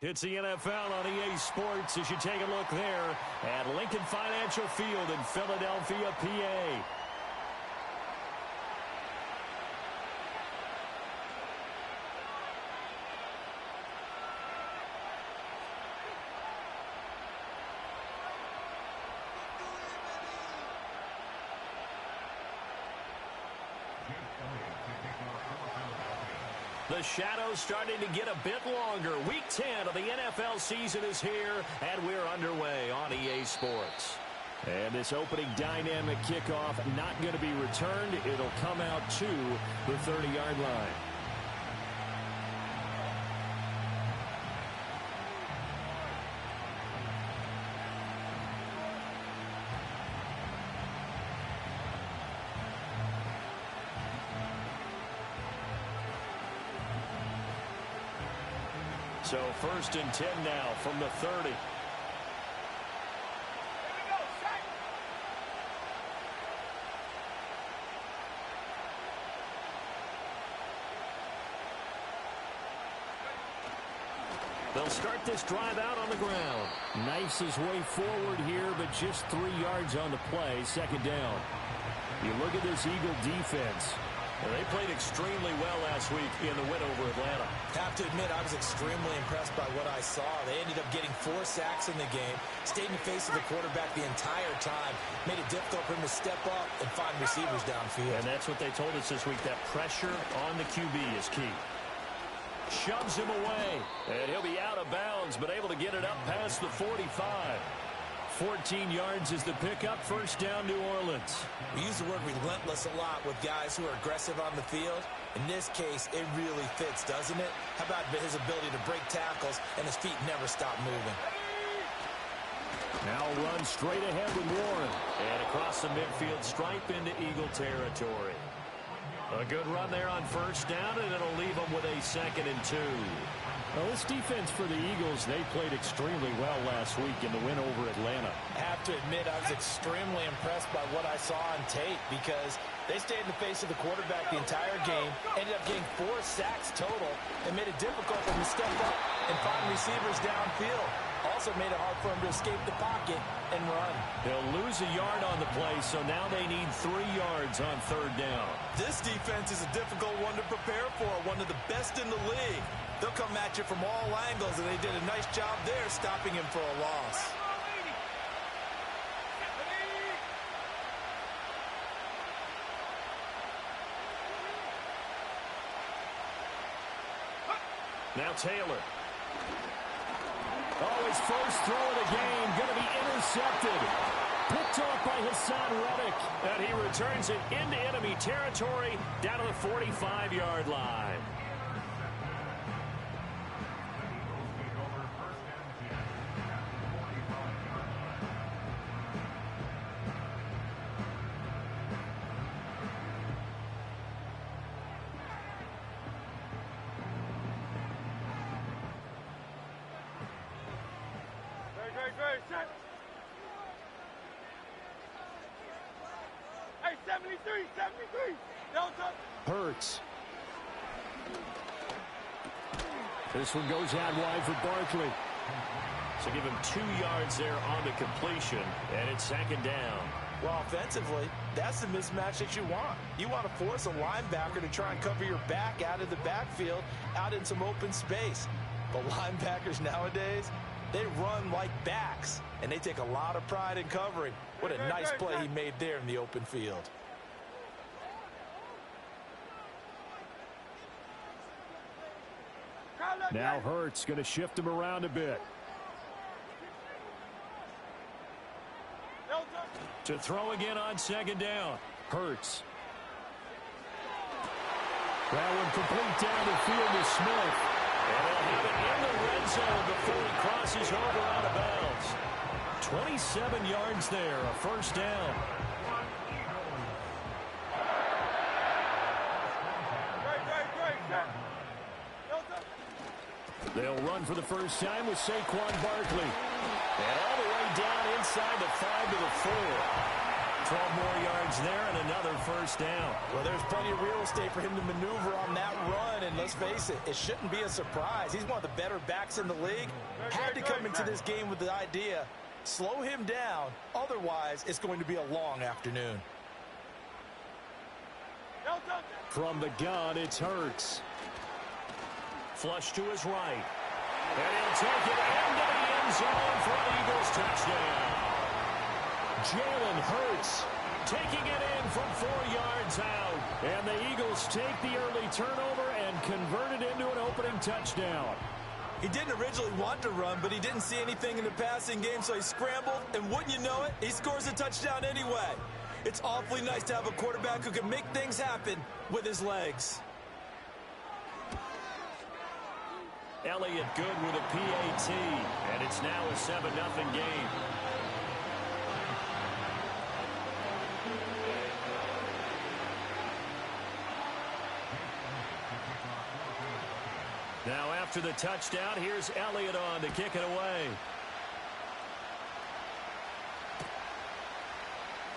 It's the NFL on EA Sports as you take a look there at Lincoln Financial Field in Philadelphia, PA. The shadow's starting to get a bit longer. Week 10 of the NFL season is here, and we're underway on EA Sports. And this opening dynamic kickoff not going to be returned. It'll come out to the 30-yard line. So 1st and 10 now from the 30. They'll start this drive out on the ground. Knifes his way forward here, but just 3 yards on the play, 2nd down. You look at this Eagle defense. They played extremely well last week in the win over Atlanta. Have to admit, I was extremely impressed by what I saw. They ended up getting 4 sacks in the game, stayed in the face of the quarterback the entire time, made it difficult for him to step up and find receivers downfield. And that's what they told us this week, that pressure on the QB is key. Shoves him away, and he'll be out of bounds, but able to get it up past the 45. 14 yards is the pickup. 1st down, New Orleans. We use the word relentless a lot with guys who are aggressive on the field. In this case, it really fits, doesn't it? How about his ability to break tackles and his feet never stop moving? Now run straight ahead with Warren. And across the midfield stripe into Eagle territory. A good run there on 1st down, and it'll leave them with a 2nd and 2. Well, this defense for the Eagles, they played extremely well last week in the win over Atlanta. I have to admit, I was extremely impressed by what I saw on tape because they stayed in the face of the quarterback the entire game, ended up getting 4 sacks total, and made it difficult for him to step up and find receivers downfield. Also made it hard for him to escape the pocket and run. They'll lose a yard on the play, so now they need 3 yards on 3rd down. This defense is a difficult one to prepare for, one of the best in the league. They'll come at you from all angles, and they did a nice job there stopping him for a loss. Now Taylor. Oh, his first throw of the game going to be intercepted. Picked off by Hassan Reddick. And he returns it into enemy territory down to the 45-yard line. Hey, 73. Hurts. This one goes out wide for Barkley. So give him 2 yards there on the completion, and it's 2nd down. Well, offensively, that's the mismatch that you want. You want to force a linebacker to try and cover your back out of the backfield, out in some open space. But linebackers nowadays, they run like backs, and they take a lot of pride in covering. What a nice play he made there in the open field. Now Hurts going to shift him around a bit. To throw again on 2nd down. Hurts. That one complete down the field to Smith. And he'll have it in the red zone before he crosses over out of bounds. 27 yards there, a 1st down. They'll run for the first time with Saquon Barkley. And all the way down inside the 5 to the 4. 12 more yards there and another first down. Well, there's plenty of real estate for him to maneuver on that run, and let's face it, it shouldn't be a surprise. He's one of the better backs in the league. Had to come into this game with the idea, slow him down, otherwise it's going to be a long afternoon. From the gun, it's Hurts. Flush to his right. And he'll take it into the end zone for an Eagles touchdown. Jalen Hurts taking it in from 4 yards out. And the Eagles take the early turnover and convert it into an opening touchdown. He didn't originally want to run, but he didn't see anything in the passing game, so he scrambled, and wouldn't you know it, he scores a touchdown anyway. It's awfully nice to have a quarterback who can make things happen with his legs. Elliott good with a PAT, and it's now a 7-0 game. Now after the touchdown, here's Elliott on to kick it away.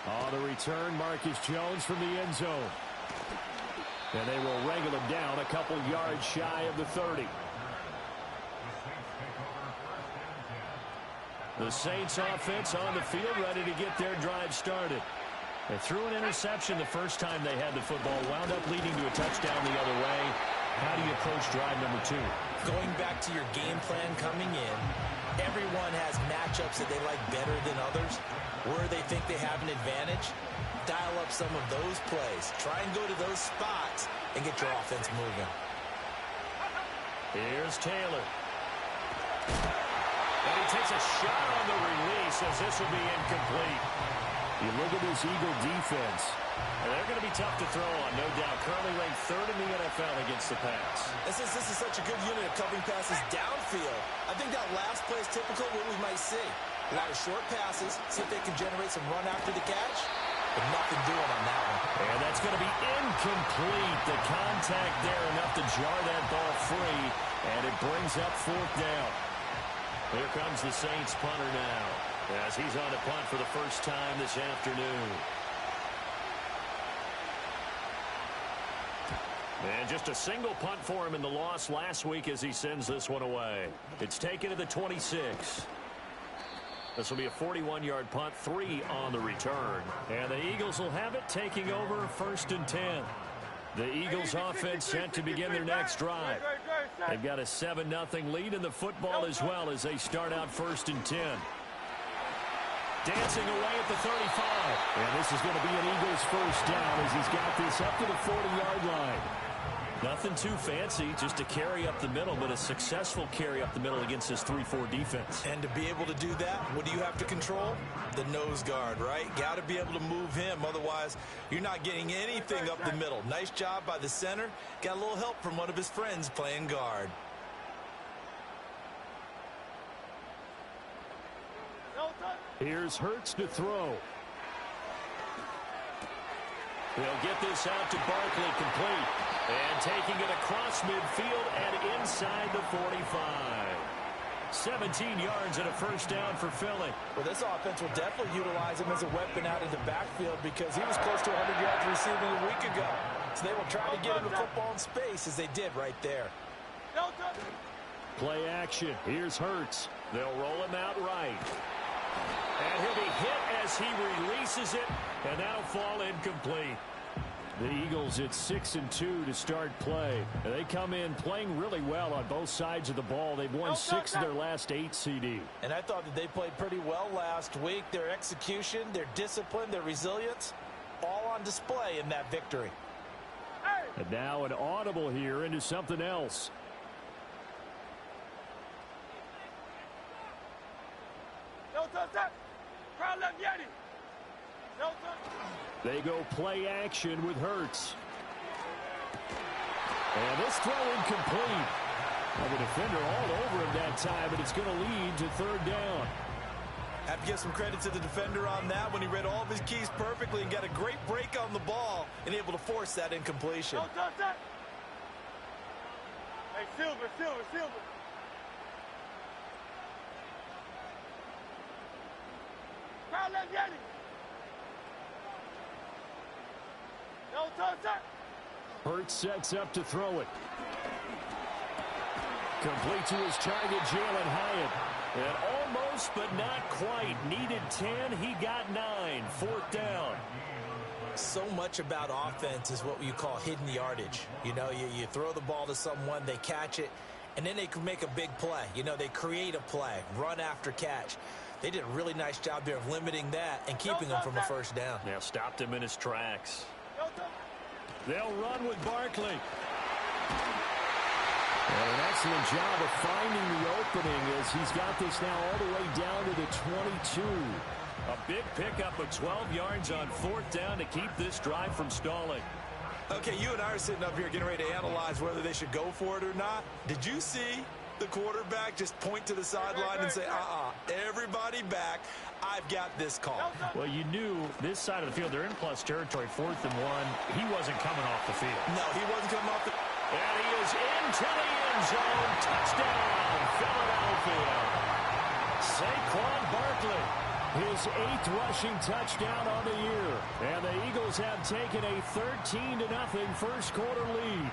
On the return, Marcus Jones from the end zone. And they will wrangle him down a couple yards shy of the 30. The Saints offense on the field, ready to get their drive started. They threw an interception the first time they had the football, wound up leading to a touchdown the other way. How do you approach drive number 2? Going back to your game plan coming in, everyone has matchups that they like better than others. Where they think they have an advantage, dial up some of those plays. Try and go to those spots and get your offense moving. Here's Taylor. And he takes a shot on the release as this will be incomplete. You look at this Eagle defense, and they're going to be tough to throw on, no doubt. Currently ranked 3rd in the NFL against the pass. This is such a good unit of covering passes downfield. I think that last play is typical of what we might see. A lot of short passes, see if they can generate some run after the catch, but nothing doing on that one. And that's going to be incomplete. The contact there enough to jar that ball free, and it brings up 4th down. Here comes the Saints punter now, as he's on a punt for the first time this afternoon. And just a single punt for him in the loss last week as he sends this one away. It's taken to the 26. This will be a 41-yard punt, 3 on the return. And the Eagles will have it, taking over 1st and 10. The Eagles offense set to begin their next drive. They've got a 7-0 lead in the football as well as they start out 1st and 10. Dancing away at the 35. And this is going to be an Eagles first down as he's got this up to the 40-yard line. Nothing too fancy, just a carry up the middle, but a successful carry up the middle against this 3-4 defense. And to be able to do that, what do you have to control? The nose guard, right? Got to be able to move him, otherwise you're not getting anything up the middle. Nice job by the center. Got a little help from one of his friends playing guard. Here's Hurts to throw. They'll get this out to Barkley, complete. And taking it across midfield and inside the 45. 17 yards and a first down for Philly. Well, this offense will definitely utilize him as a weapon out of the backfield because he was close to 100 yards receiving a week ago. So they will try to get him the football in space as they did right there. Play action. Here's Hurts. They'll roll him out right. And he'll be hit as he releases it, and that'll fall incomplete. The Eagles at 6-2 to start play. They come in playing really well on both sides of the ball. They've won 6 of their last 8 CD. And I thought that they played pretty well last week. Their execution, their discipline, their resilience, all on display in that victory. And now an audible here into something else. They go play action with Hurts. And this throw incomplete. Well, the defender all over him that time, but it's going to lead to 3rd down. Have to give some credit to the defender on that when he read all of his keys perfectly and got a great break on the ball and able to force that incompletion. Hey, Silver. Hurts sets up to throw it. Complete to his target, Jalen Hyatt. And almost, but not quite. Needed 10. He got 9. 4th down. So much about offense is what you call hidden yardage. You know, you throw the ball to someone, they catch it, and then they can make a big play. You know, they create a play, run after catch. They did a really nice job there of limiting that and keeping him from a first down. Now stopped him in his tracks. They'll run with Barkley. And an excellent job of finding the opening as he's got this now all the way down to the 22. A big pickup of 12 yards on 4th down to keep this drive from stalling. Okay, you and I are sitting up here getting ready to analyze whether they should go for it or not. Did you see the quarterback just point to the sideline and say, everybody back, I've got this call? Well, you knew this side of the field, they're in plus territory, 4th and 1. He wasn't coming off the field. No, he wasn't coming off the field. And he is into the end zone. Touchdown, Philadelphia. Saquon Barkley. His 8th rushing touchdown on the year. And the Eagles have taken a 13-0 first quarter lead.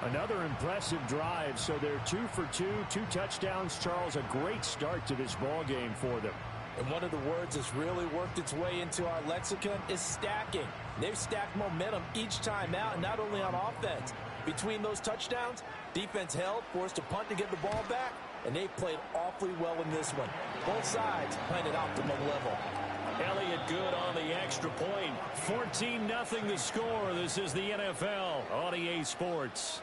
Another impressive drive, so they're 2 for 2, 2 touchdowns. Charles, a great start to this ball game for them. And one of the words that's really worked its way into our lexicon is stacking. They've stacked momentum each time out, and not only on offense. Between those touchdowns, defense held, forced a punt to get the ball back, and they played awfully well in this one. Both sides playing at optimum level. Elliott good on the extra point. 14-0 the score. This is the NFL on EA Sports.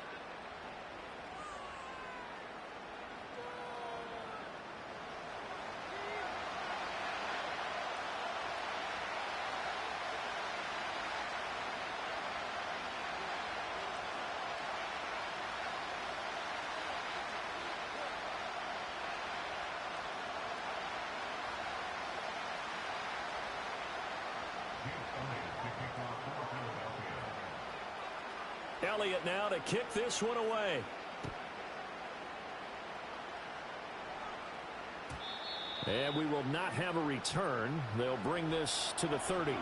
Elliott now to kick this one away. And we will not have a return. They'll bring this to the 30.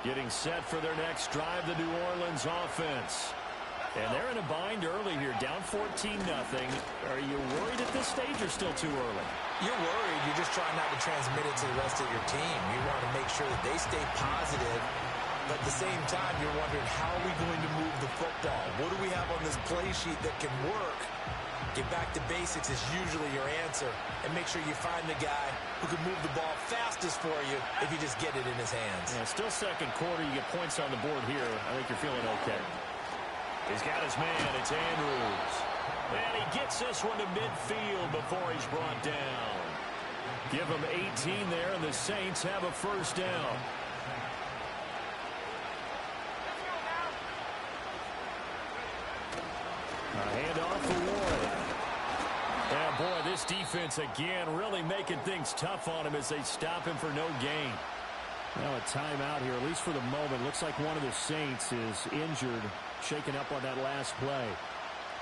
Getting set for their next drive, the New Orleans offense. And they're in a bind early here, down 14-0. Are you worried at this stage or still too early? You're worried. You're just trying not to transmit it to the rest of your team. You want to make sure that they stay positive. But at the same time, you're wondering, how are we going to move the football? What do we have on this play sheet that can work? Get back to basics is usually your answer. And make sure you find the guy who can move the ball fastest for you if you just get it in his hands. Yeah, still second quarter. You get points on the board here. I think you're feeling okay. He's got his man. It's Andrews. And he gets this one to midfield before he's brought down. Give him 18 there, and the Saints have a first down. A handoff for Ward. And boy, this defense again really making things tough on him as they stop him for no gain. Now a timeout here, at least for the moment. Looks like one of the Saints is injured, shaken up on that last play.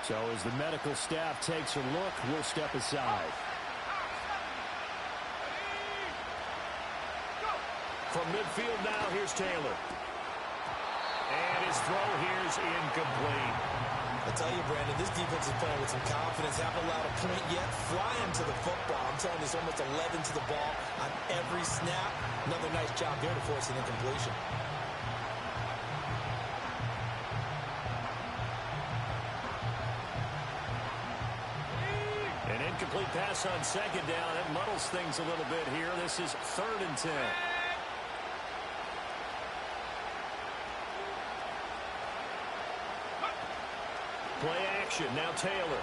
So as the medical staff takes a look, we'll step aside. From midfield now, here's Taylor. And his throw here's incomplete. I tell you, Brandon, this defense is playing with some confidence. Haven't allowed a point yet. Flying to the football. I'm telling you, it's almost 11 to the ball on every snap. Another nice job there to force an incompletion. An incomplete pass on second down. It muddles things a little bit here. This is 3rd and 10. Play action. Now Taylor.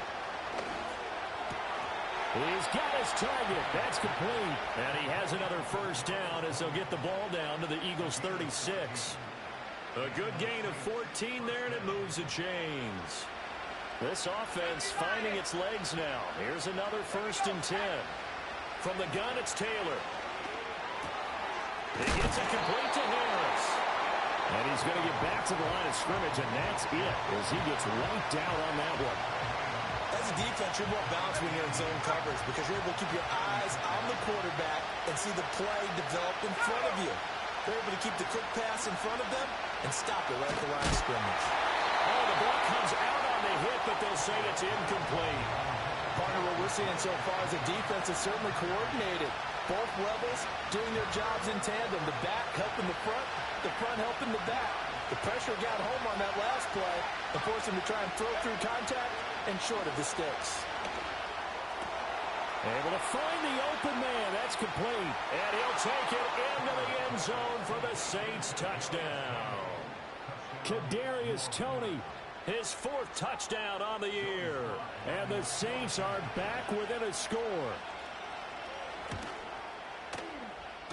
He's got his target. That's complete. And he has another first down as they'll get the ball down to the Eagles' 36. A good gain of 14 there, and it moves the chains. This offense finding its legs now. Here's another 1st and 10. From the gun, it's Taylor. He gets it complete to Harris. And he's going to get back to the line of scrimmage, and that's it as he gets wiped out on that one. As a defense, you're more balanced when you're in zone coverage because you're able to keep your eyes on the quarterback and see the play develop in front of you. They're able to keep the quick pass in front of them and stop it right at the line of scrimmage. Oh, the ball comes out on the hit, but they'll say it's incomplete. Partner, what we're seeing so far is the defense is certainly coordinated. Both levels doing their jobs in tandem. The back helping the front helping the back. The pressure got home on that last play and forced him to try and throw through contact and short of the sticks. Able to find the open man. That's complete. And he'll take it into the end zone for the Saints touchdown. Kadarius Toney, his 4th touchdown on the year. And the Saints are back within a score.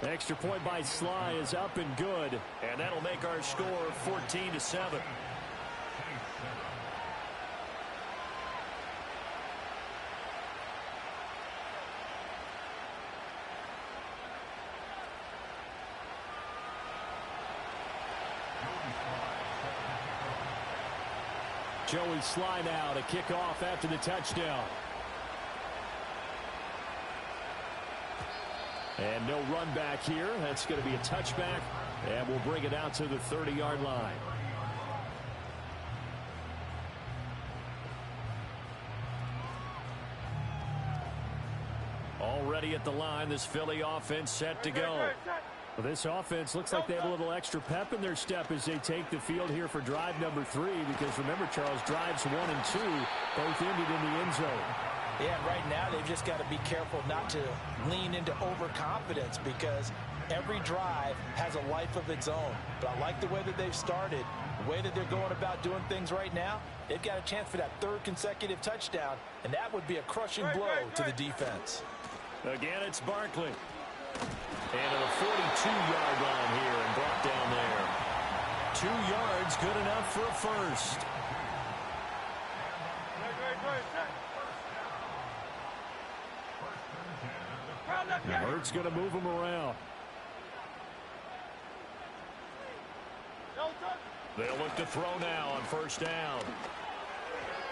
Extra point by Sly is up and good. And that'll make our score 14-7. Joey Sly now to kick off after the touchdown. And no run back here. That's going to be a touchback. And we'll bring it out to the 30-yard line. Already at the line, this Philly offense set to go. Well, this offense looks like they have a little extra pep in their step as they take the field here for drive number 3. Because remember, Charles, drives 1 and 2 both ended in the end zone. Yeah, right now they've just got to be careful not to lean into overconfidence because every drive has a life of its own. But I like the way that they've started, the way that they're going about doing things right now. They've got a chance for that 3rd consecutive touchdown, and that would be a crushing blow to the defense. Again, it's Barkley. And to the 42-yard line here and brought down there. 2 yards, good enough for a first. Hurts going to move him around. They'll look to throw now on first down.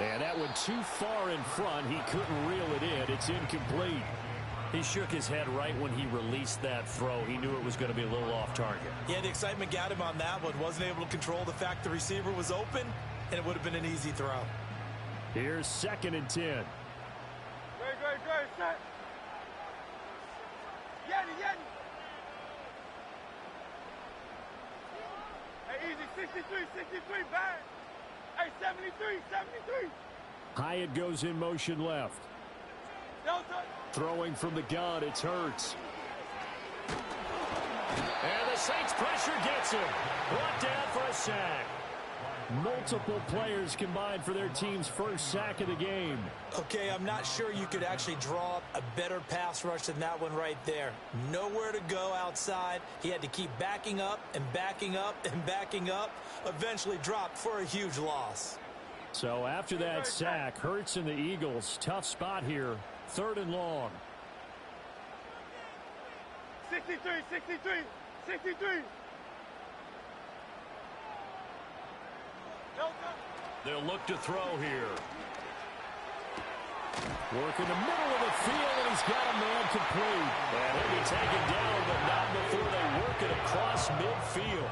And that one too far in front. He couldn't reel it in. It's incomplete. He shook his head right when he released that throw. He knew it was going to be a little off target. Yeah, the excitement got him on that one. Wasn't able to control the fact the receiver was open, and it would have been an easy throw. Here's 2nd and 10. Great, set. Yeti. Hey, easy, 63, back. Hey, 73. Hyatt goes in motion left. Throwing from the gun, it's Hurts. And the Saints pressure gets him. Brought down for a sack. Multiple players combined for their team's first sack of the game. Okay, I'm not sure you could actually draw up a better pass rush than that one right there. Nowhere to go outside. He had to keep backing up and backing up and backing up. Eventually dropped for a huge loss. So after that sack, Hurts and the Eagles, tough spot here. 3rd and long. 63. They'll look to throw here. Work in the middle of the field, and he's got a man complete. And he'll be taken down, but not before they work it across midfield.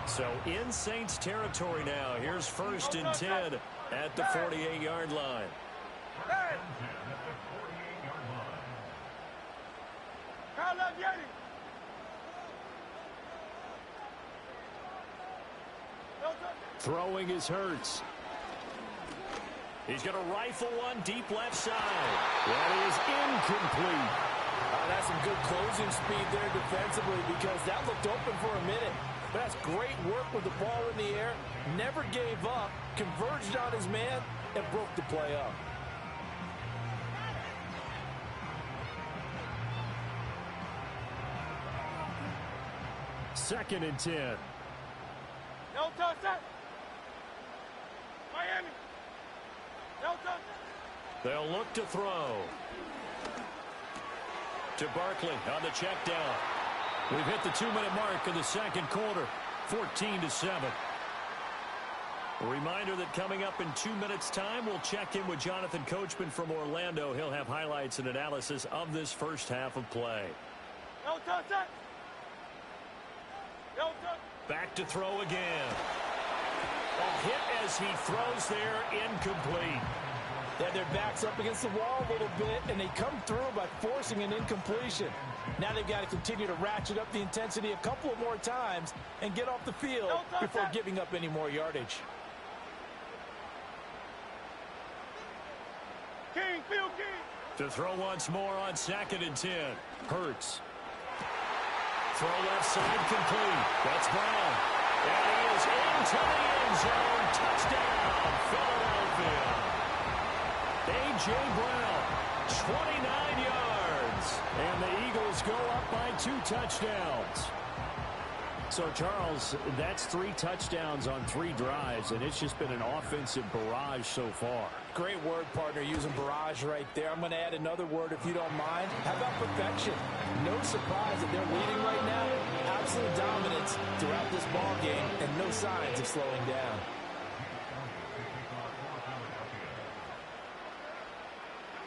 So in Saints territory now. Here's 1st and 10 at the 48-yard line. Hey! Carl up, Yeti! Throwing is Hurts. He's going to rifle one deep left side. That is incomplete. That's some good closing speed there defensively because that looked open for a minute. But that's great work with the ball in the air. Never gave up, converged on his man, and broke the play up. Second and 10. No touch that. Miami. No touch. They'll look to throw. To Barkley on the check down. We've hit the 2-minute mark of the second quarter, 14-7. A reminder that coming up in 2 minutes' time, we'll check in with Jonathan Coachman from Orlando. He'll have highlights and analysis of this first half of play. Back to throw again. A hit as he throws there, incomplete. They have their backs up against the wall a little bit, and they come through by forcing an incompletion. Now they've got to continue to ratchet up the intensity a couple of more times and get off the field before giving up any more yardage. King, field king. To throw once more on 2nd and 10. Hurts. Throw left side complete. That's Brown. And he is into the end zone. Touchdown, Philadelphia. A.J. Brown, 29 yards. And the Eagles go up by 2 touchdowns. So, Charles, that's 3 touchdowns on 3 drives, and it's just been an offensive barrage so far. Great word, partner, using barrage right there. I'm going to add another word if you don't mind. How about perfection? No surprise that they're leading right now. Absolute dominance throughout this ball game and no signs of slowing down.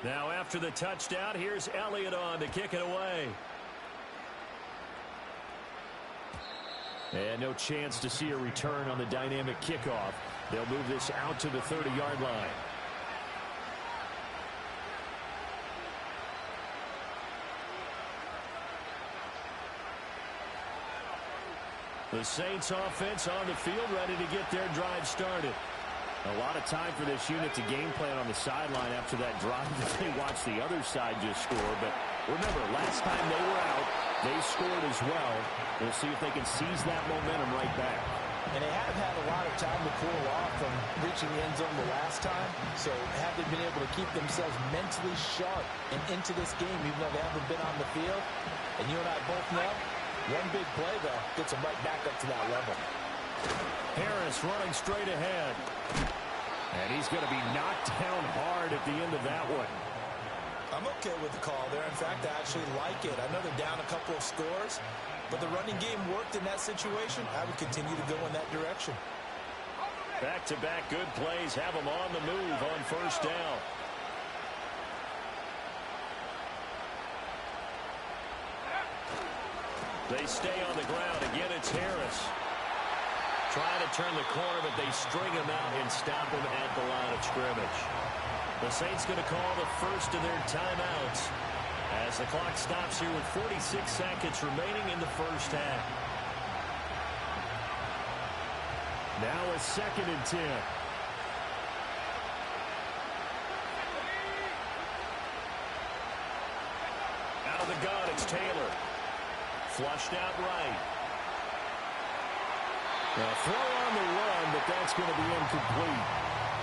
Now after the touchdown, here's Elliott on to kick it away. And no chance to see a return on the dynamic kickoff. They'll move this out to the 30-yard line. The Saints offense on the field, ready to get their drive started. A lot of time for this unit to game plan on the sideline after that drive that they watched the other side just score. But remember, last time they were out, they scored as well. We'll see if they can seize that momentum right back. And they have had a lot of time to cool off from reaching the end zone the last time. So have they been able to keep themselves mentally sharp and into this game, even though they haven't been on the field? And you and I both know, one big play, though, gets them right back up to that level. Harris running straight ahead. And he's going to be knocked down hard at the end of that one. I'm okay with the call there. In fact, I actually like it. I know they're down a couple of scores, but the running game worked in that situation. I would continue to go in that direction. Back-to-back good plays have them on the move on first down. They stay on the ground. Again, it's Harris. Trying to turn the corner, but they string him out and stop him at the line of scrimmage. The Saints going to call the first of their timeouts as the clock stops here with 46 seconds remaining in the first half. Now a 2nd and 10. Out of the gun, it's Taylor. Flushed out right. Now throw on the run, but that's going to be incomplete.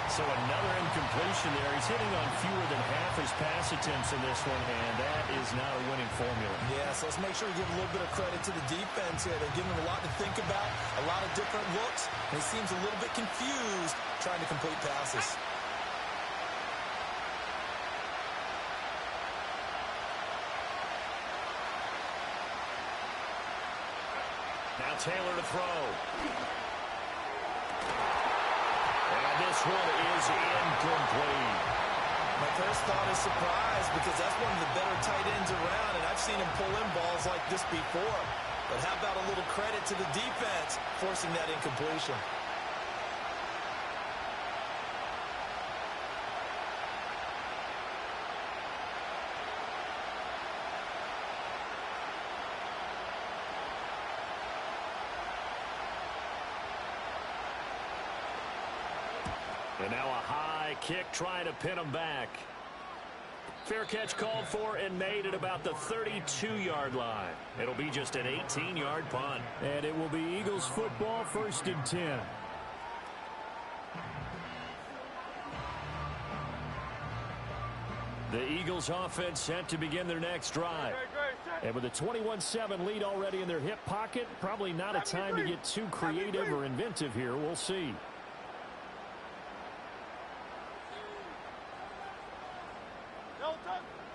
So another incompletion there. He's hitting on fewer than half his pass attempts in this one, and that is not a winning formula. Yeah, so let's make sure we give a little bit of credit to the defense here. They're giving him a lot to think about, a lot of different looks, and he seems a little bit confused trying to complete passes. Now Taylor to throw. And this one is incomplete. My first thought is surprise because that's one of the better tight ends around, and I've seen him pull in balls like this before. But how about a little credit to the defense forcing that incompletion? And now a high kick trying to pin him back. Fair catch called for and made at about the 32-yard line. It'll be just an 18-yard punt. And it will be Eagles football, 1st and 10. The Eagles offense set to begin their next drive. And with a 21-7 lead already in their hip pocket, probably not a time to get too creative or inventive here. We'll see.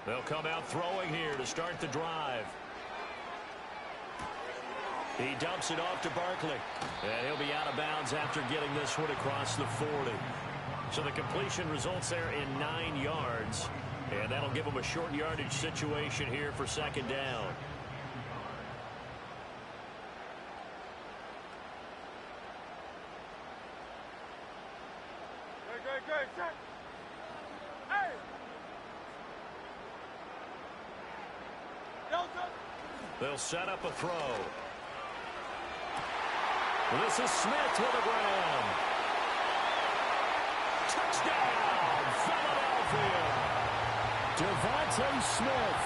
They'll come out throwing here to start the drive. He dumps it off to Barkley. And he'll be out of bounds after getting this one across the 40. So the completion results there in 9 yards. And that'll give him a short yardage situation here for second down. Good, set. Hey! Delta! They'll set up a throw. This is Smith with a grab. Touchdown, Philadelphia. Devontae Smith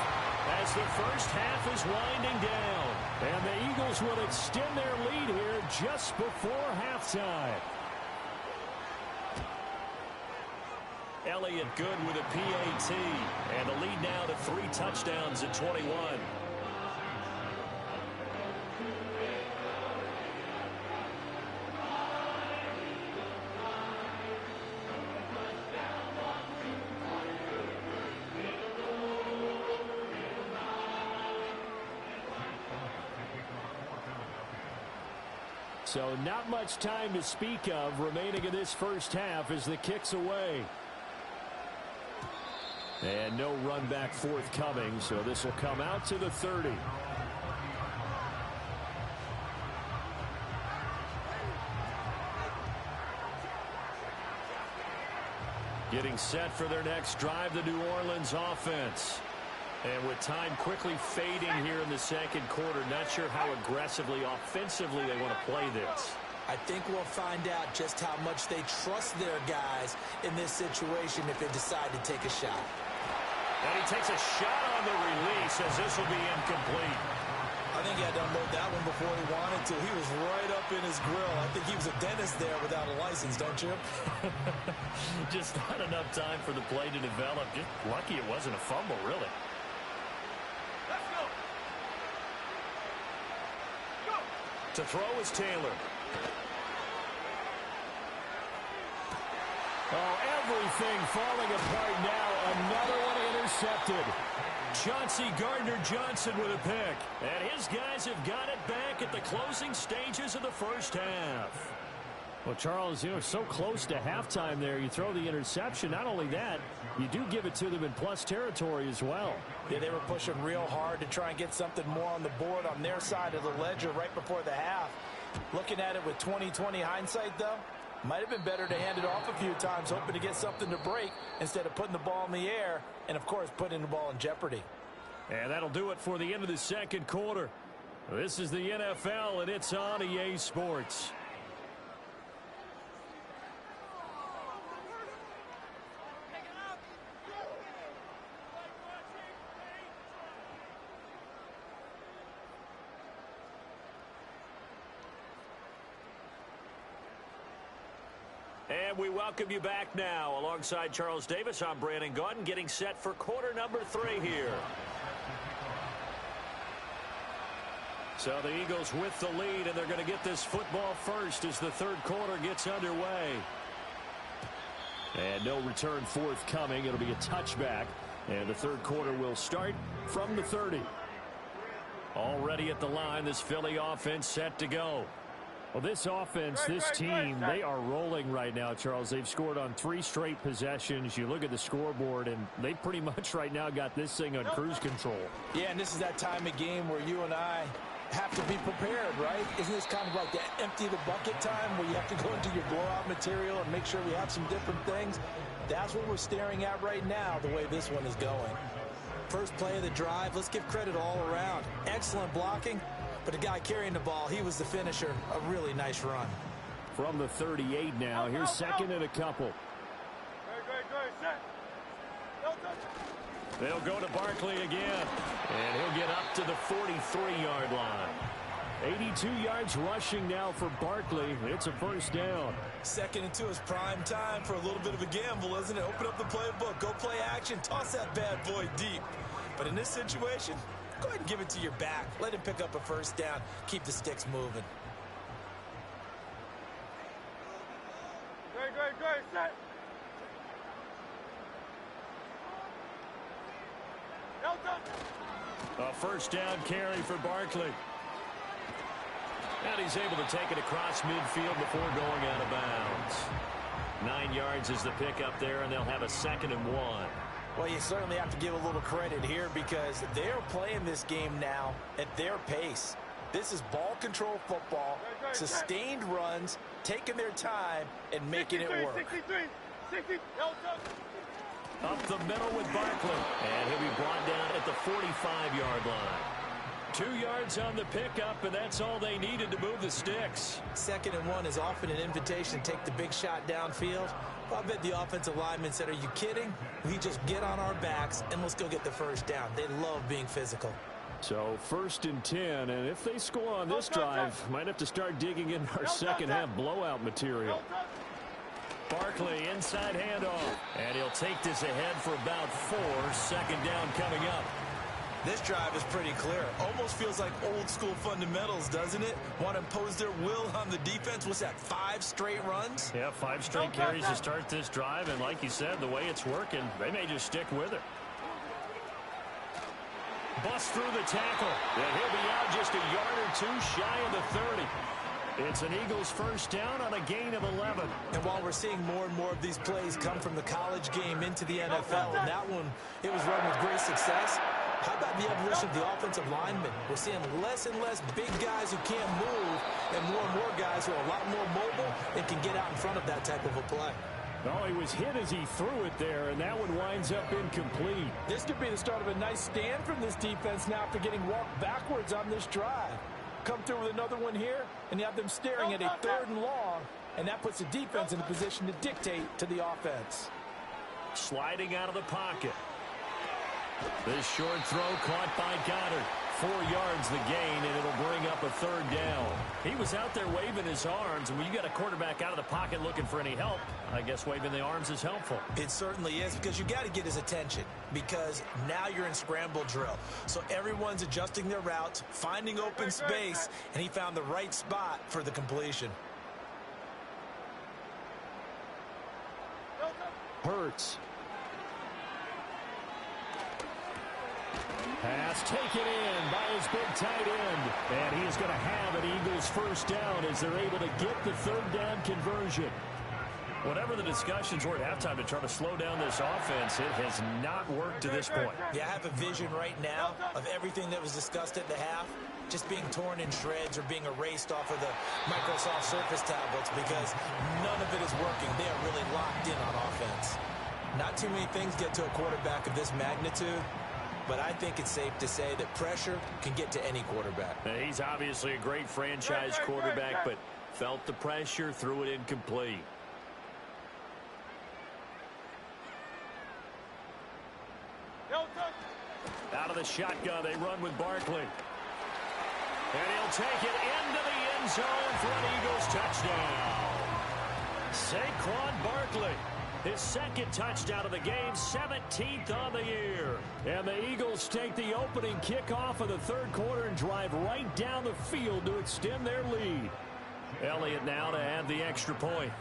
as the first half is winding down. And the Eagles will extend their lead here just before halftime. Elliott good with a PAT. And the lead now to 3 touchdowns at 21. So not much time to speak of remaining in this first half as the kick's away. And no run back forthcoming, so this will come out to the 30. Getting set for their next drive, the New Orleans offense. And with time quickly fading here in the second quarter, not sure how aggressively, offensively they want to play this. I think we'll find out just how much they trust their guys in this situation if they decide to take a shot. And he takes a shot on the release as this will be incomplete. I think he had to unload that one before he wanted to. He was right up in his grill. I think he was a dentist there without a license, don't you? Just not enough time for the play to develop. Just lucky it wasn't a fumble, really. Let's go! Go! To throw is Taylor. Oh, everything falling apart now. Another one intercepted. Chauncey Gardner-Johnson with a pick. And his guys have got it back at the closing stages of the first half. Well, Charles, so close to halftime there. You throw the interception. Not only that, you do give it to them in plus territory as well. Yeah, they were pushing real hard to try and get something more on the board on their side of the ledger right before the half. Looking at it with 20/20 hindsight, though, might have been better to hand it off a few times, hoping to get something to break instead of putting the ball in the air and, of course, putting the ball in jeopardy. And that'll do it for the end of the second quarter. This is the NFL, and it's on EA Sports. And we welcome you back now. Alongside Charles Davis, I'm Brandon Gaudin, getting set for quarter number 3 here. So the Eagles with the lead, and they're going to get this football first as the third quarter gets underway. And no return forthcoming. It'll be a touchback. And the third quarter will start from the 30. Already at the line, this Philly offense set to go. Well, this offense, this team, they are rolling right now, Charles. They've scored on 3 straight possessions. You look at the scoreboard, and they pretty much right now got this thing on cruise control. Yeah, and this is that time of game where you and I have to be prepared, right? Isn't this kind of like the empty the bucket time where you have to go into your blowout material and make sure we have some different things? That's what we're staring at right now, the way this one is going. First play of the drive, let's give credit all around. Excellent blocking. But the guy carrying the ball, he was the finisher. A really nice run. From the 38 now. Here's second and a couple. Good, set. Delta. They'll go to Barkley again. And he'll get up to the 43-yard line. 82 yards rushing now for Barkley. It's a first down. Second and 2 is prime time for a little bit of a gamble, isn't it? Open up the playbook. Go play action. Toss that bad boy deep. But in this situation, go ahead and give it to your back. Let him pick up a first down. Keep the sticks moving. Good, set. Delta. A first down carry for Barkley. And he's able to take it across midfield before going out of bounds. 9 yards is the pickup there, and they'll have a 2nd and 1. Well, you certainly have to give a little credit here because they're playing this game now at their pace. This is ball control football, sustained runs, taking their time, and making it work. 63, 60, Up the middle with Barkley. And he'll be brought down at the 45-yard line. 2 yards on the pickup, and that's all they needed to move the sticks. 2nd and 1 is often an invitation to take the big shot downfield. I bet the offensive lineman said, are you kidding? We just get on our backs, and let's go get the first down. They love being physical. So 1st and 10, and if they score on this drive, might have to start digging in our second half blowout material. Barkley, inside handoff, and he'll take this ahead for about 4. 2nd down coming up. This drive is pretty clear. Almost feels like old school fundamentals, doesn't it? Want to impose their will on the defense. What's that, 5 straight runs? Yeah, 5 straight carries to start this drive, and like you said, the way it's working, they may just stick with it. Bust through the tackle, and he'll be out just a yard or 2 shy of the 30. It's an Eagles first down on a gain of 11. And while we're seeing more and more of these plays come from the college game into the NFL, and that one, it was run with great success. How about the evolution of the offensive linemen? We're seeing less and less big guys who can't move and more guys who are a lot more mobile and can get out in front of that type of a play. Oh, he was hit as he threw it there, and that one winds up incomplete. This could be the start of a nice stand from this defense now after getting walked backwards on this drive. Come through with another one here, and you have them staring at a 3rd and long, and that puts the defense in a position to dictate to the offense. Sliding out of the pocket. This short throw caught by Goddard. 4 yards the gain, and it'll bring up a 3rd down. He was out there waving his arms, and when you got a quarterback out of the pocket looking for any help, I guess waving the arms is helpful. It certainly is, because you got to get his attention, because now you're in scramble drill. So everyone's adjusting their routes, finding open space, and he found the right spot for the completion. Hurts. Pass taken in by his big tight end. And he is going to have an Eagles first down as they're able to get the 3rd down conversion. Whatever the discussions were at halftime to try to slow down this offense, it has not worked to this point. Yeah, I have a vision right now of everything that was discussed at the half just being torn in shreds or being erased off of the Microsoft Surface tablets because none of it is working. They are really locked in on offense. Not too many things get to a quarterback of this magnitude, but I think it's safe to say that pressure can get to any quarterback. Now, he's obviously a great franchise quarterback, but felt the pressure, threw it incomplete. Out of the shotgun, they run with Barkley. And he'll take it into the end zone for an Eagles touchdown. Saquon Barkley, his 2nd touchdown of the game, 17th on the year. And the Eagles take the opening kickoff of the 3rd quarter and drive right down the field to extend their lead. Elliott now to add the extra point.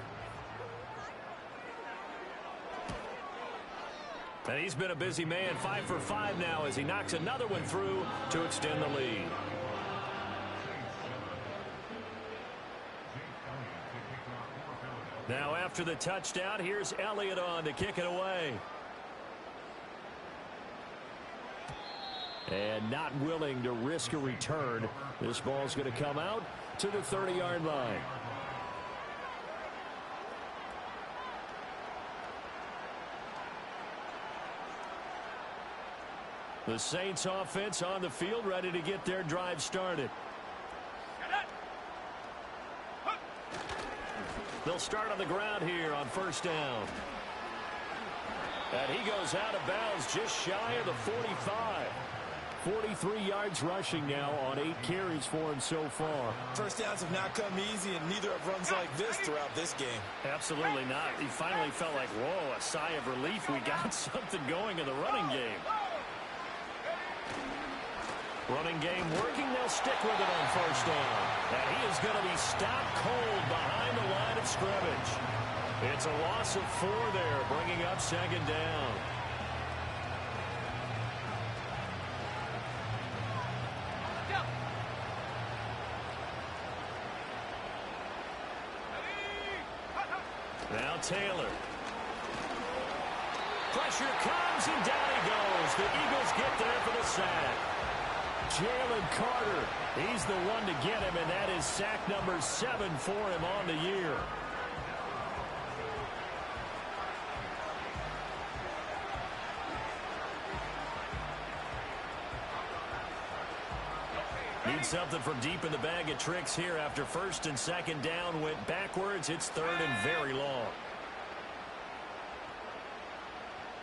And he's been a busy man, 5 for 5 now as he knocks another one through to extend the lead. Now after the touchdown, here's Elliott on to kick it away. And not willing to risk a return. This ball's going to come out to the 30-yard line. The Saints offense on the field ready to get their drive started. They'll start on the ground here on 1st down. And he goes out of bounds just shy of the 45. 43 yards rushing now on 8 carries for him so far. First downs have not come easy, and neither have runs like this throughout this game. Absolutely not. He finally felt like, whoa, a sigh of relief. We got something going in the running game. Running game working. They'll stick with it on 1st down. And he is going to be stopped cold behind the line of scrimmage. It's a loss of 4 there, bringing up 2nd down. Now Taylor. Pressure comes, and down he goes. The Eagles get there for the sack. Jalen Carter, he's the one to get him, and that is sack number 7 for him on the year. Need something from deep in the bag of tricks here after first and second down went backwards. It's third and very long.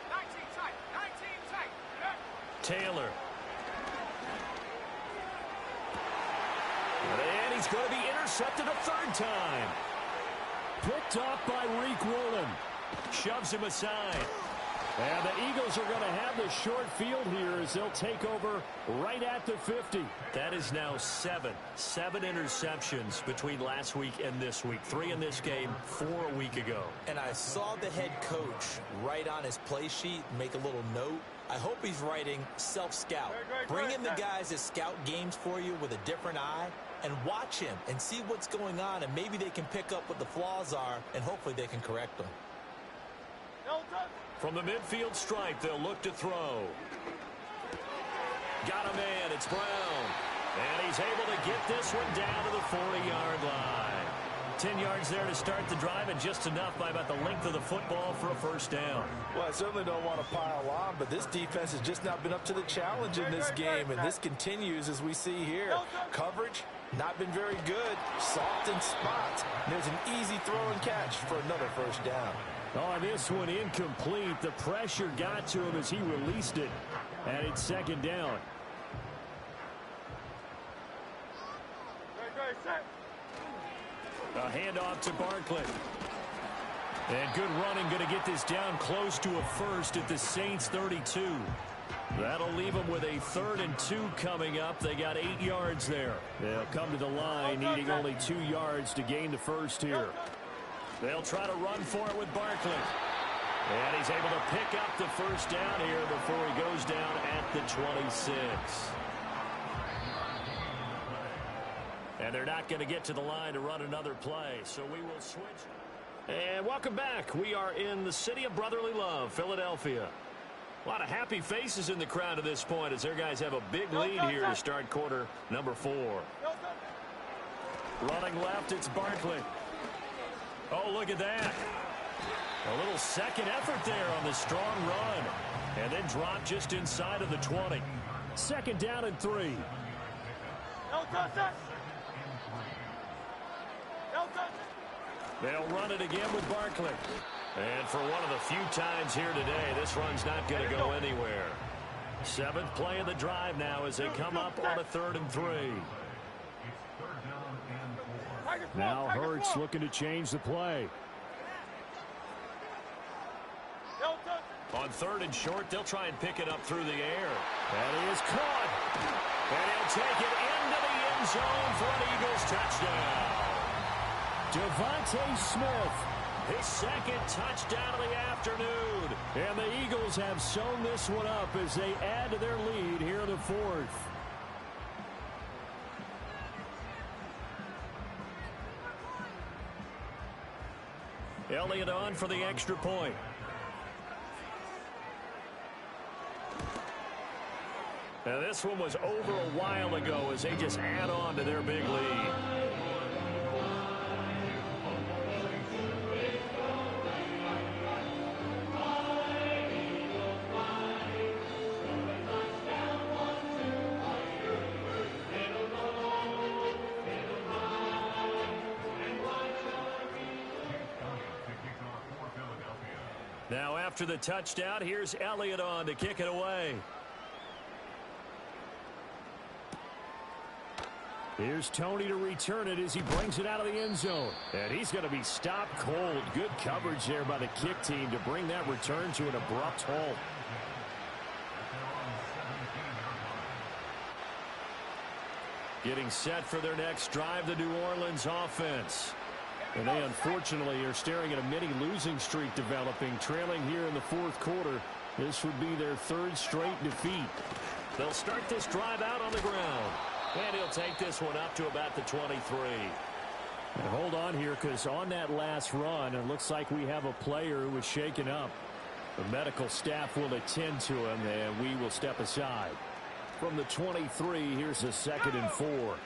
19 tight. 19 tight. Taylor. And he's going to be intercepted a third time. Picked off by Reek Woolen. Shoves him aside. And the Eagles are going to have the short field here as they'll take over right at the 50. That is now 7 interceptions between last week and this week. 3 in this game, 4 a week ago. And I saw the head coach write on his play sheet, make a little note. I hope he's writing self-scout. Bring in the guys that scout games for you with a different eye and watch him and see what's going on, and maybe they can pick up what the flaws are, and hopefully they can correct them. From the midfield stripe, they'll look to throw. Got a man, it's Brown. And he's able to get this one down to the 40-yard line. 10 yards there to start the drive, and just enough by about the length of the football for a first down. Well, I certainly don't want to pile on, but this defense has just not been up to the challenge in this game, and this continues as we see here. Coverage, not been very good. Soft in spots. And there's an easy throw and catch for another first down. Oh, this one incomplete. The pressure got to him as he released it. And it's second down. A handoff to Barkley. And good running, going to get this down close to a first at the Saints 32. That'll leave them with a 3rd and 2 coming up. They got 8 yards there. They'll come to the line, needing only 2 yards to gain the first here. They'll try to run for it with Barkley. And he's able to pick up the first down here before he goes down at the 26. And they're not going to get to the line to run another play, so we will switch. And welcome back. We are in the city of brotherly love, Philadelphia. A lot of happy faces in the crowd at this point as their guys have a big lead here to start quarter number 4. Running left, it's Barkley. Oh, look at that. A little second effort there on the strong run. And then drop just inside of the 20. Second down and 3. They'll run it again with Barkley. And for one of the few times here today, this run's not going to go anywhere. 7th play of the drive now as they come up on a 3rd and 3. Now Hurts looking to change the play. On 3rd and short, they'll try and pick it up through the air. And he is caught. And he'll take it into the end zone for an Eagles touchdown. Devontae Smith, his 2nd touchdown of the afternoon. And the Eagles have sewn this one up as they add to their lead here in the 4th. Elliott on for the extra point. Now this one was over a while ago as they just add on to their big lead. Now after the touchdown, here's Elliott on to kick it away. Here's Tony to return it as he brings it out of the end zone. And he's going to be stopped cold. Good coverage there by the kick team to bring that return to an abrupt halt. Getting set for their next drive, the New Orleans offense. And they unfortunately are staring at a mini losing streak developing, trailing here in the 4th quarter. This would be their 3rd straight defeat. They'll start this drive out on the ground. And he'll take this one up to about the 23. And hold on here, because on that last run, it looks like we have a player who was shaken up. The medical staff will attend to him, and we will step aside. From the 23, here's a 2nd and 4.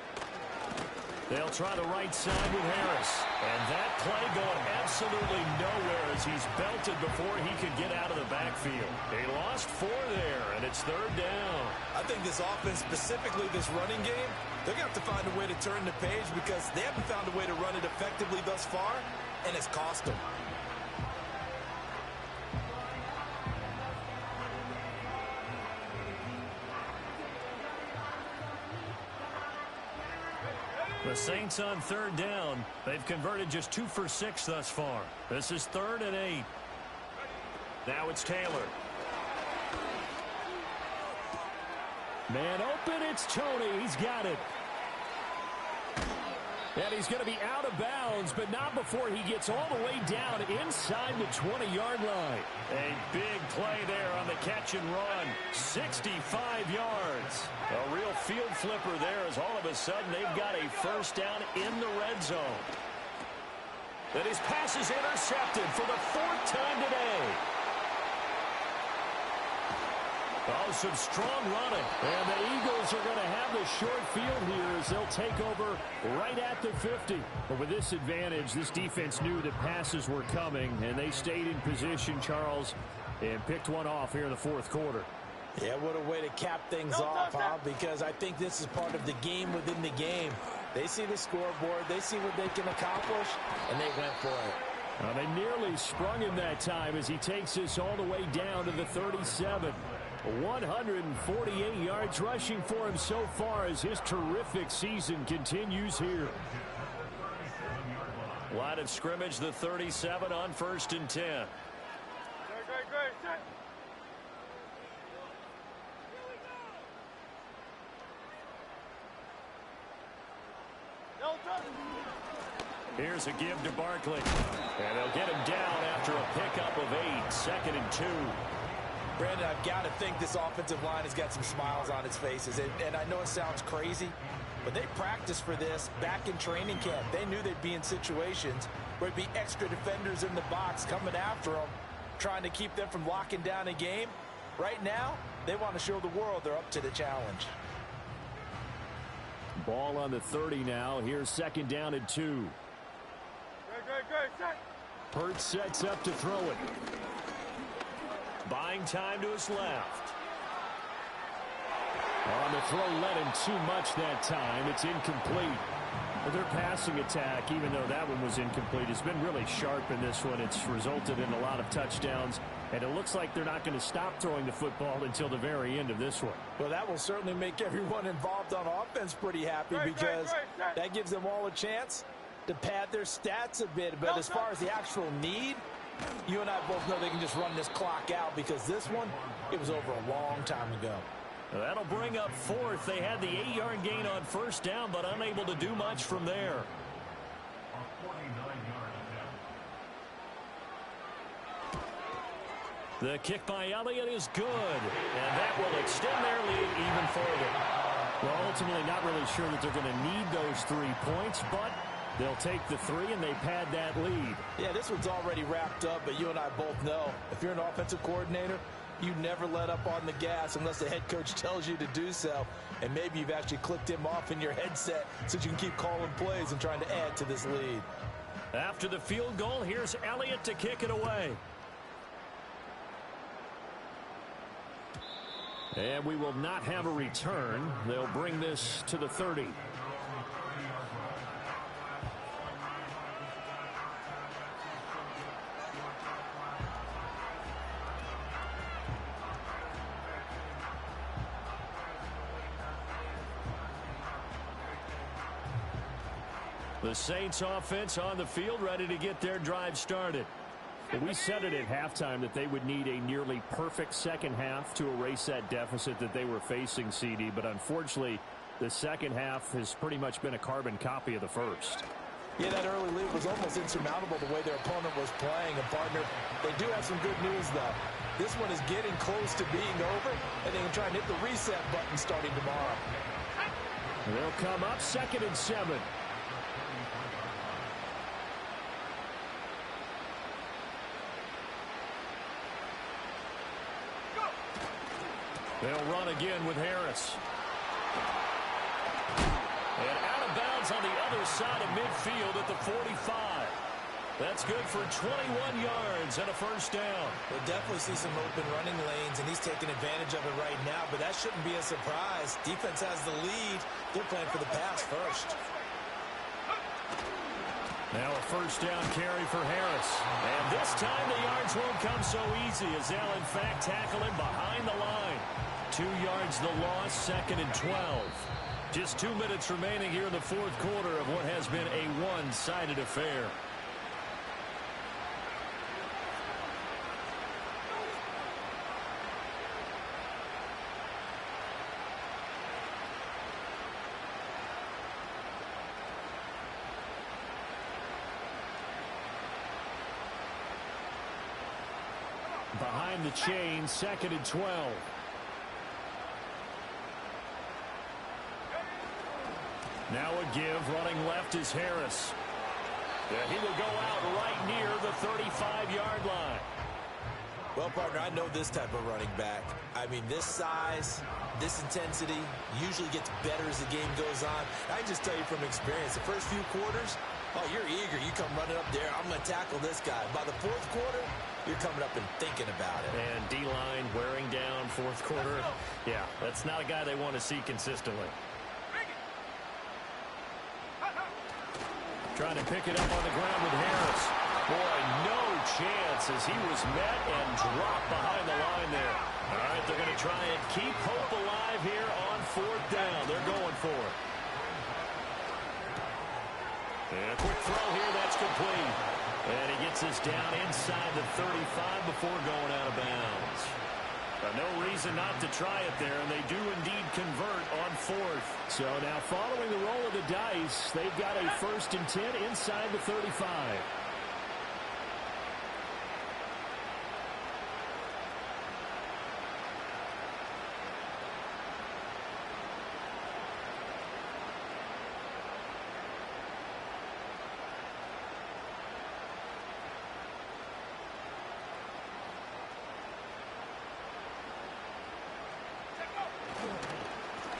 They'll try the right side with Harris. And that play going absolutely nowhere as he's belted before he could get out of the backfield. They lost 4 there, and it's 3rd down. I think this offense, specifically this running game, they're going to have to find a way to turn the page because they haven't found a way to run it effectively thus far, and it's cost them. The Saints on 3rd down. They've converted just 2 for 6 thus far. This is 3rd and 8. Now it's Taylor. Man open, it's Tony. He's got it. And he's going to be out of bounds, but not before he gets all the way down inside the 20-yard line. A big play there on the catch and run. 65 yards. A real field flipper there as all of a sudden they've got a 1st down in the red zone. And his pass is intercepted for the 4th time today. Oh, some strong running. And the Eagles are going to have the short field here as they'll take over right at the 50. But with this advantage, this defense knew that passes were coming, and they stayed in position, Charles, and picked one off here in the 4th quarter. Yeah, what a way to cap things off, huh? Because I think this is part of the game within the game. They see the scoreboard, they see what they can accomplish, and they went for it. They nearly sprung him that time as he takes this all the way down to the 37. 148 yards rushing for him so far as his terrific season continues here. Line of scrimmage, the 37 on 1st and 10. Here's a give to Barkley. And they'll get him down after a pickup of 8. 2nd and 2. Brandon, I've got to think this offensive line has got some smiles on its faces. And I know it sounds crazy, but they practiced for this back in training camp. They knew they'd be in situations where it'd be extra defenders in the box coming after them, trying to keep them from locking down a game. Right now, they want to show the world they're up to the challenge. Ball on the 30 now. Here's 2nd down and 2. Hurts sets up to throw it. Buying time to his left. On the throw, led him too much that time. It's incomplete. But their passing attack, even though that one was incomplete, has been really sharp in this one. It's resulted in a lot of touchdowns. And it looks like they're not going to stop throwing the football until the very end of this one. Well, that will certainly make everyone involved on offense pretty happy because that gives them all a chance to pad their stats a bit. But as far as the actual need, you and I both know they can just run this clock out because this one, it was over a long time ago. That'll bring up 4th. They had the 8-yard gain on 1st down, but unable to do much from there. The kick by Elliott is good, and that will extend their lead even further. Well, ultimately not really sure that they're going to need those 3 points, but they'll take the 3 and they pad that lead. Yeah, this one's already wrapped up, but you and I both know if you're an offensive coordinator, you never let up on the gas unless the head coach tells you to do so. And maybe you've actually clicked him off in your headset so you can keep calling plays and trying to add to this lead. After the field goal, here's Elliott to kick it away. And we will not have a return. They'll bring this to the 30. The Saints offense on the field, ready to get their drive started. We said it at halftime that they would need a nearly perfect second half to erase that deficit that they were facing, CD. But unfortunately, the second half has pretty much been a carbon copy of the first. Yeah, that early lead was almost insurmountable the way their opponent was playing. And, partner, they do have some good news, though. This one is getting close to being over, and they can try and hit the reset button starting tomorrow. They'll come up 2nd and 7. They'll run again with Harris. And out of bounds on the other side of midfield at the 45. That's good for 21 yards and a first down. We'll definitely see some open running lanes, and he's taking advantage of it right now, but that shouldn't be a surprise. Defense has the lead. They're playing for the pass first. Now a first down carry for Harris. And this time the yards won't come so easy as they'll, in fact, tackle him behind the line. 2 yards the loss, 2nd and 12. Just 2 minutes remaining here in the fourth quarter of what has been a one-sided affair. Behind the chain, 2nd and 12. Now a give, running left is Harris. Yeah, he will go out right near the 35-yard line. Well, partner, I know this type of running back. I mean, this size, this intensity usually gets better as the game goes on. I can just tell you from experience, the first few quarters, oh, you're eager. You come running up there, I'm going to tackle this guy. By the fourth quarter, you're coming up and thinking about it. And D-line wearing down fourth quarter. Yeah, that's not a guy they want to see consistently. Trying to pick it up on the ground with Harris. Boy, no chance as he was met and dropped behind the line there. All right, they're going to try and keep hope alive here on fourth down. They're going for it. And a quick throw here, that's complete. And he gets us down inside the 35 before going out of bounds. No reason not to try it there, and they do indeed convert on fourth. So now following the roll of the dice, they've got a 1st and 10 inside the 35.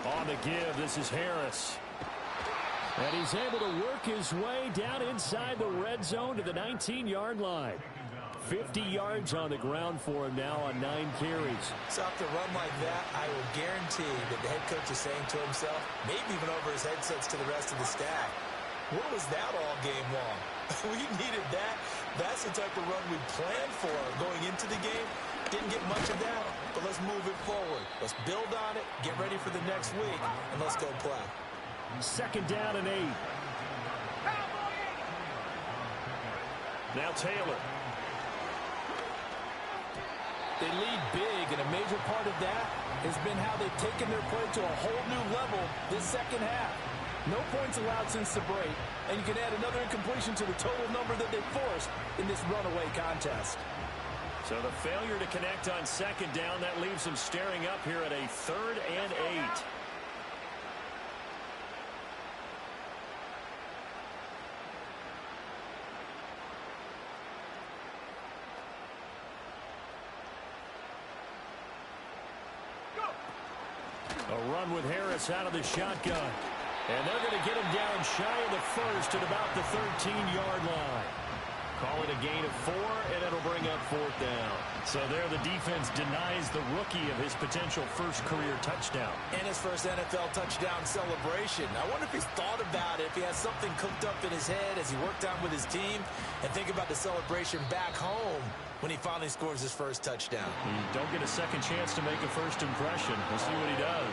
On the give, this is Harris. And he's able to work his way down inside the red zone to the 19-yard line. 50 yards on the ground for him now on 9 carries. So after a run like that, I will guarantee that the head coach is saying to himself, maybe even over his headsets to the rest of the staff, what was that all game long? We needed that. That's the type of run we planned for going into the game. Didn't get much of that, but let's move it forward. Let's build on it, get ready for the next week, and let's go play. 2nd down and 8. Now Taylor. They lead big, and a major part of that has been how they've taken their play to a whole new level this second half. No points allowed since the break, and you can add another incompletion to the total number that they forced in this runaway contest. So the failure to connect on 2nd down, that leaves them staring up here at a 3rd and 8. A run with Harris out of the shotgun. And they're going to get him down shy of the 1st at about the 13-yard line. Call it a gain of 4, and it'll bring up 4th down. So there the defense denies the rookie of his potential first career touchdown. And his first NFL touchdown celebration. I wonder if he's thought about it, if he has something cooked up in his head as he worked on with his team, and think about the celebration back home when he finally scores his first touchdown. You don't get a second chance to make a first impression. We'll see what he does.